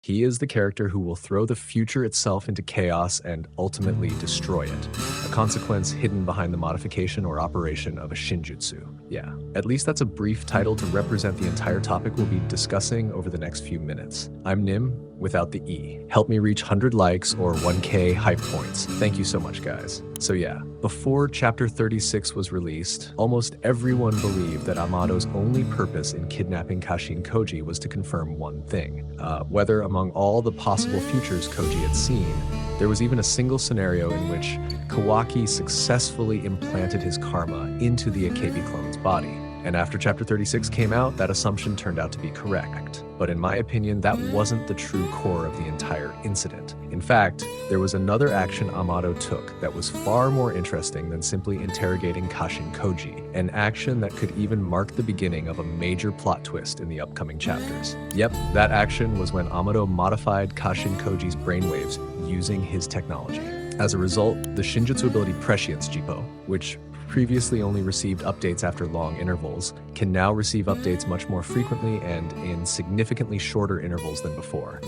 He is the character who will throw the future itself into chaos and ultimately destroy it, a consequence hidden behind the modification or operation of a Shinjutsu. Yeah, at least that's a brief title to represent the entire topic we'll be discussing over the next few minutes. I'm Nim, without the E. Help me reach 100 likes or 1K hype points. Thank you so much, guys. So yeah, before Chapter 36 was released, almost everyone believed that Amado's only purpose in kidnapping Kashin Koji was to confirm one thing. Whether among all the possible futures Koji had seen, there was even a single scenario in which Kawaki successfully implanted his karma into the Akebi clone's body. And after Chapter 36 came out, that assumption turned out to be correct. But in my opinion, that wasn't the true core of the entire incident. In fact, there was another action Amado took that was far more interesting than simply interrogating Kashin Koji, an action that could even mark the beginning of a major plot twist in the upcoming chapters. Yep, that action was when Amado modified Kashin Koji's brainwaves using his technology. As a result, the Shinjutsu ability Prescience Jippo, which previously only received updates after long intervals, can now receive updates much more frequently and in significantly shorter intervals than before.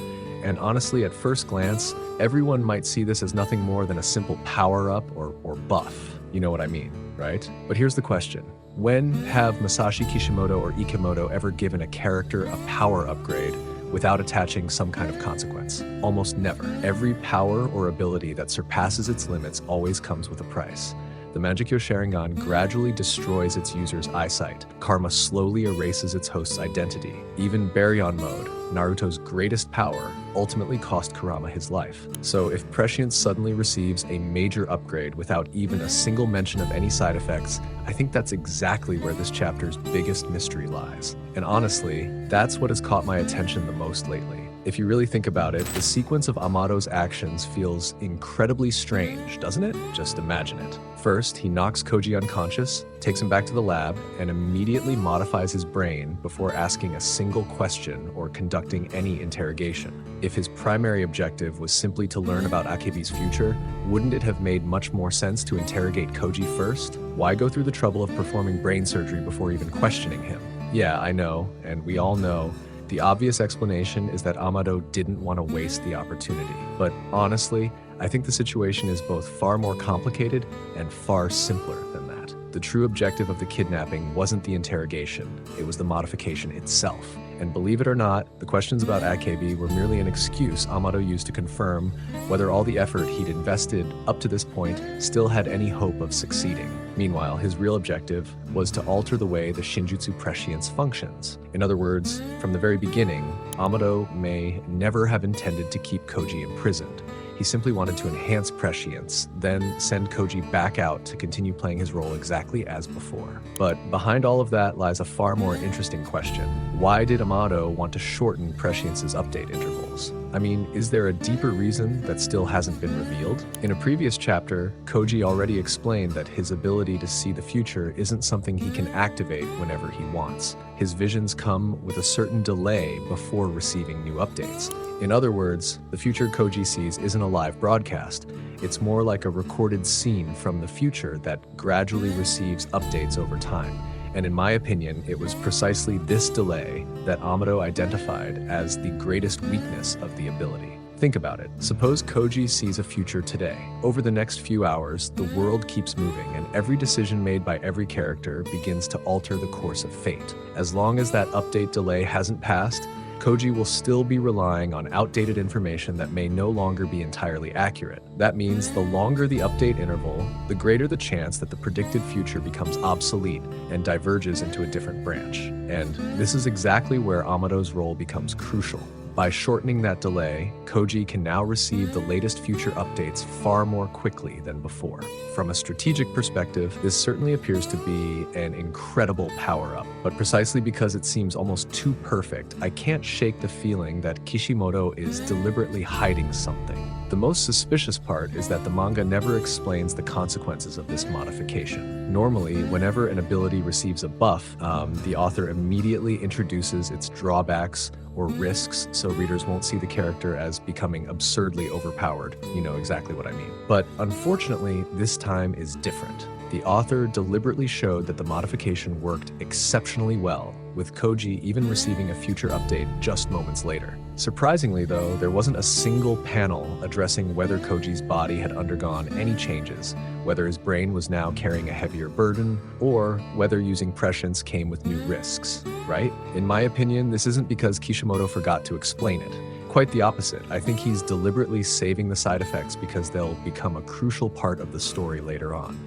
And honestly, at first glance, everyone might see this as nothing more than a simple power-up or buff. You know what I mean, right? But here's the question. When have Masashi Kishimoto or Ikemoto ever given a character a power upgrade without attaching some kind of consequence? Almost never. Every power or ability that surpasses its limits always comes with a price. The Mangekyo Sharingan gradually destroys its user's eyesight. Karma slowly erases its host's identity. Even Baryon Mode, Naruto's greatest power, ultimately cost Kurama his life. So if Prescience suddenly receives a major upgrade without even a single mention of any side effects, I think that's exactly where this chapter's biggest mystery lies. And honestly, that's what has caught my attention the most lately. If you really think about it, the sequence of Amado's actions feels incredibly strange, doesn't it? Just imagine it. First, he knocks Koji unconscious, takes him back to the lab, and immediately modifies his brain before asking a single question or conducting any interrogation. If his primary objective was simply to learn about Akebi's future, wouldn't it have made much more sense to interrogate Koji first? Why go through the trouble of performing brain surgery before even questioning him? Yeah, I know, and we all know, the obvious explanation is that Amado didn't want to waste the opportunity. But honestly, I think the situation is both far more complicated and far simpler than that. The true objective of the kidnapping wasn't the interrogation, it was the modification itself. And believe it or not, the questions about Akebi were merely an excuse Amado used to confirm whether all the effort he'd invested up to this point still had any hope of succeeding. Meanwhile, his real objective was to alter the way the Shinjutsu Prescience functions. In other words, from the very beginning, Amado may never have intended to keep Koji imprisoned. He simply wanted to enhance Prescience, then send Koji back out to continue playing his role exactly as before. But behind all of that lies a far more interesting question. Why did Amado want to shorten Prescience's update intervals? I mean, is there a deeper reason that still hasn't been revealed? In a previous chapter, Koji already explained that his ability to see the future isn't something he can activate whenever he wants. His visions come with a certain delay before receiving new updates. In other words, the future Koji sees isn't a live broadcast. It's more like a recorded scene from the future that gradually receives updates over time. And in my opinion, it was precisely this delay that Amado identified as the greatest weakness of the ability. Think about it. Suppose Koji sees a future today. Over the next few hours, the world keeps moving, and every decision made by every character begins to alter the course of fate. As long as that update delay hasn't passed, Koji will still be relying on outdated information that may no longer be entirely accurate. That means the longer the update interval, the greater the chance that the predicted future becomes obsolete and diverges into a different branch. And this is exactly where Amado's role becomes crucial. By shortening that delay, Koji can now receive the latest future updates far more quickly than before. From a strategic perspective, this certainly appears to be an incredible power-up, but precisely because it seems almost too perfect, I can't shake the feeling that Kishimoto is deliberately hiding something. The most suspicious part is that the manga never explains the consequences of this modification. Normally, whenever an ability receives a buff, the author immediately introduces its drawbacks or risks so readers won't see the character as becoming absurdly overpowered. You know exactly what I mean. But unfortunately, this time is different. The author deliberately showed that the modification worked exceptionally well, with Koji even receiving a future update just moments later. Surprisingly though, there wasn't a single panel addressing whether Koji's body had undergone any changes, whether his brain was now carrying a heavier burden, or whether using prescience came with new risks, right? In my opinion, this isn't because Kishimoto forgot to explain it. Quite the opposite. I think he's deliberately saving the side effects because they'll become a crucial part of the story later on.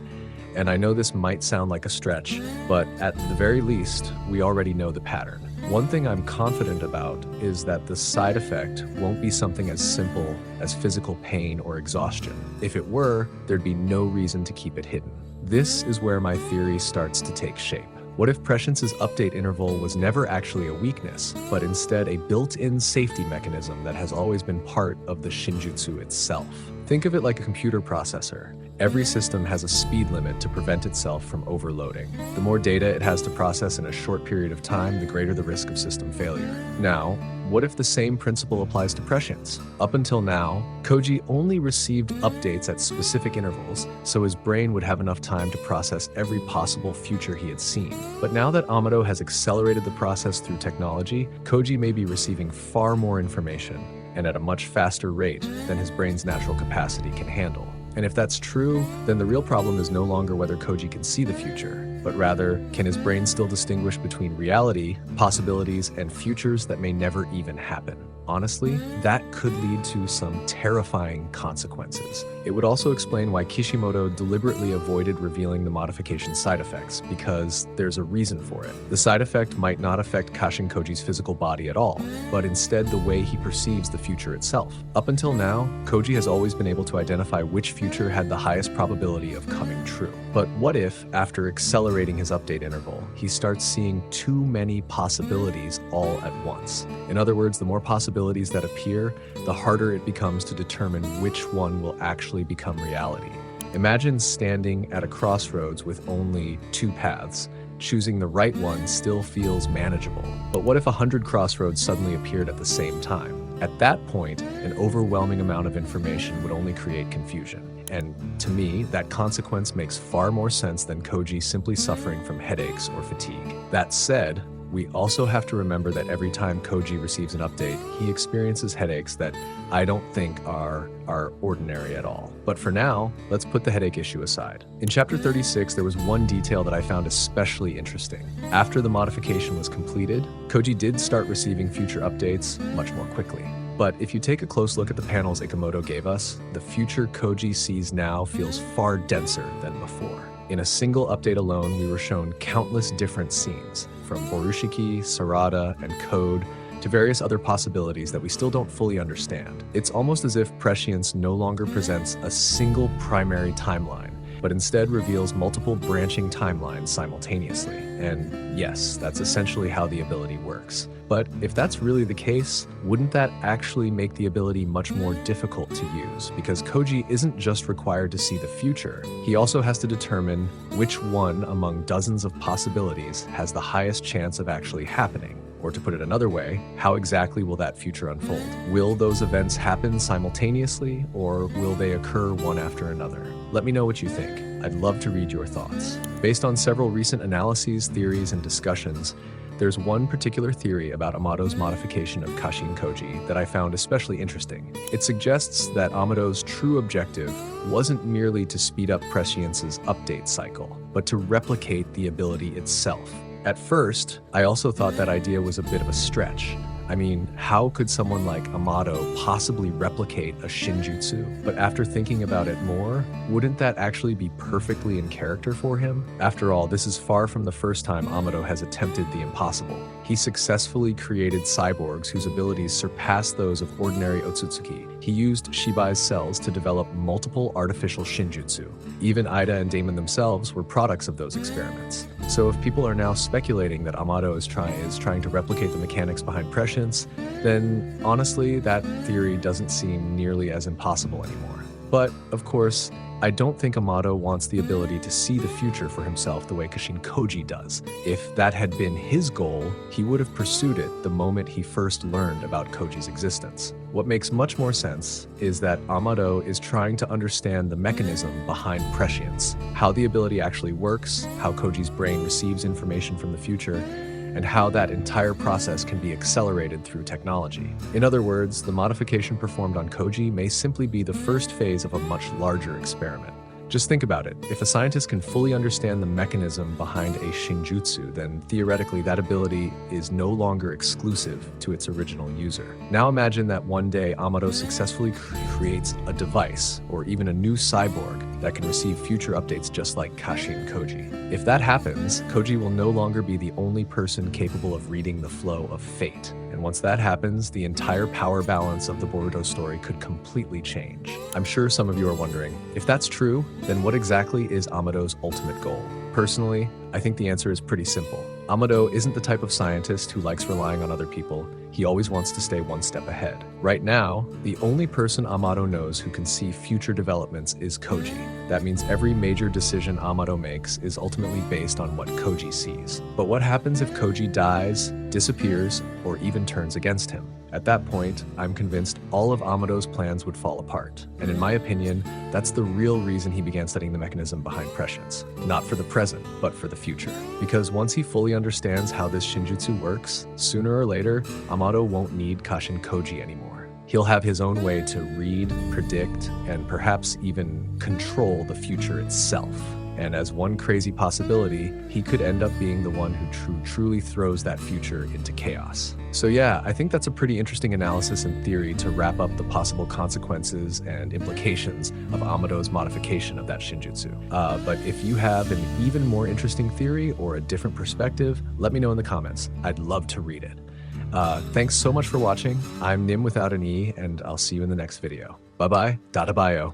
And I know this might sound like a stretch, but at the very least, we already know the pattern. One thing I'm confident about is that the side effect won't be something as simple as physical pain or exhaustion. If it were, there'd be no reason to keep it hidden. This is where my theory starts to take shape. What if prescience's update interval was never actually a weakness, but instead a built-in safety mechanism that has always been part of the Shinjutsu itself? Think of it like a computer processor. Every system has a speed limit to prevent itself from overloading. The more data it has to process in a short period of time, the greater the risk of system failure. Now, what if the same principle applies to prescience? Up until now, Koji only received updates at specific intervals, so his brain would have enough time to process every possible future he had seen. But now that Amado has accelerated the process through technology, Koji may be receiving far more information, and at a much faster rate than his brain's natural capacity can handle. And if that's true, then the real problem is no longer whether Koji can see the future, but rather, can his brain still distinguish between reality, possibilities, and futures that may never even happen? Honestly, that could lead to some terrifying consequences. It would also explain why Kishimoto deliberately avoided revealing the modification side effects, because there's a reason for it. The side effect might not affect Kashin Koji's physical body at all, but instead the way he perceives the future itself. Up until now, Koji has always been able to identify which future had the highest probability of coming true. But what if, after accelerating his update interval, he starts seeing too many possibilities all at once? In other words, the more possibilities that appear, the harder it becomes to determine which one will actually become reality. Imagine standing at a crossroads with only two paths. Choosing the right one still feels manageable. But what if 100 crossroads suddenly appeared at the same time? At that point, an overwhelming amount of information would only create confusion. And to me, that consequence makes far more sense than Koji simply suffering from headaches or fatigue. That said, we also have to remember that every time Koji receives an update, he experiences headaches that I don't think are ordinary at all. But for now, let's put the headache issue aside. In chapter 36, there was one detail that I found especially interesting. After the modification was completed, Koji did start receiving future updates much more quickly. But if you take a close look at the panels Ikemoto gave us, the future Koji sees now feels far denser than before. In a single update alone, we were shown countless different scenes, from Borushiki, Sarada, and Code, to various other possibilities that we still don't fully understand. It's almost as if prescience no longer presents a single primary timeline, but instead reveals multiple branching timelines simultaneously. And yes, that's essentially how the ability works. But if that's really the case, wouldn't that actually make the ability much more difficult to use? Because Koji isn't just required to see the future, he also has to determine which one among dozens of possibilities has the highest chance of actually happening. Or to put it another way, how exactly will that future unfold? Will those events happen simultaneously, or will they occur one after another? Let me know what you think. I'd love to read your thoughts. Based on several recent analyses, theories, and discussions, there's one particular theory about Amado's modification of Kashin Koji that I found especially interesting. It suggests that Amado's true objective wasn't merely to speed up prescience's update cycle, but to replicate the ability itself. At first, I also thought that idea was a bit of a stretch. I mean, how could someone like Amado possibly replicate a Shinjutsu? But after thinking about it more, wouldn't that actually be perfectly in character for him? After all, this is far from the first time Amado has attempted the impossible. He successfully created cyborgs whose abilities surpass those of ordinary Otsutsuki. He used Shibai's cells to develop multiple artificial Shinjutsu. Even Ida and Daemon themselves were products of those experiments. So if people are now speculating that Amado is trying to replicate the mechanics behind prescience, then honestly, that theory doesn't seem nearly as impossible anymore. But, of course, I don't think Amado wants the ability to see the future for himself the way Kashin Koji does. If that had been his goal, he would have pursued it the moment he first learned about Koji's existence. What makes much more sense is that Amado is trying to understand the mechanism behind prescience, how the ability actually works, how Koji's brain receives information from the future, and how that entire process can be accelerated through technology. In other words, the modification performed on Koji may simply be the first phase of a much larger experiment. Just think about it. If a scientist can fully understand the mechanism behind a Shinjutsu, then theoretically that ability is no longer exclusive to its original user. Now imagine that one day Amado successfully creates a device, or even a new cyborg, that can receive future updates just like Kashin Koji. If that happens, Koji will no longer be the only person capable of reading the flow of fate. And once that happens, the entire power balance of the Boruto story could completely change. I'm sure some of you are wondering, if that's true, then what exactly is Amado's ultimate goal? Personally, I think the answer is pretty simple. Amado isn't the type of scientist who likes relying on other people. He always wants to stay one step ahead. Right now, the only person Amado knows who can see future developments is Koji. That means every major decision Amado makes is ultimately based on what Koji sees. But what happens if Koji dies, disappears, or even turns against him? At that point, I'm convinced all of Amado's plans would fall apart. And in my opinion, that's the real reason he began studying the mechanism behind prescience. Not for the present, but for the future. Because once he fully understands how this Shinjutsu works, sooner or later, Amado won't need Kashin Koji anymore. He'll have his own way to read, predict, and perhaps even control the future itself. And as one crazy possibility, he could end up being the one who truly throws that future into chaos. So yeah, I think that's a pretty interesting analysis and theory to wrap up the possible consequences and implications of Amado's modification of that Shinjutsu. But if you have an even more interesting theory or a different perspective, let me know in the comments. I'd love to read it. Thanks so much for watching. I'm Nim without an E, and I'll see you in the next video. Bye-bye, Data Bio.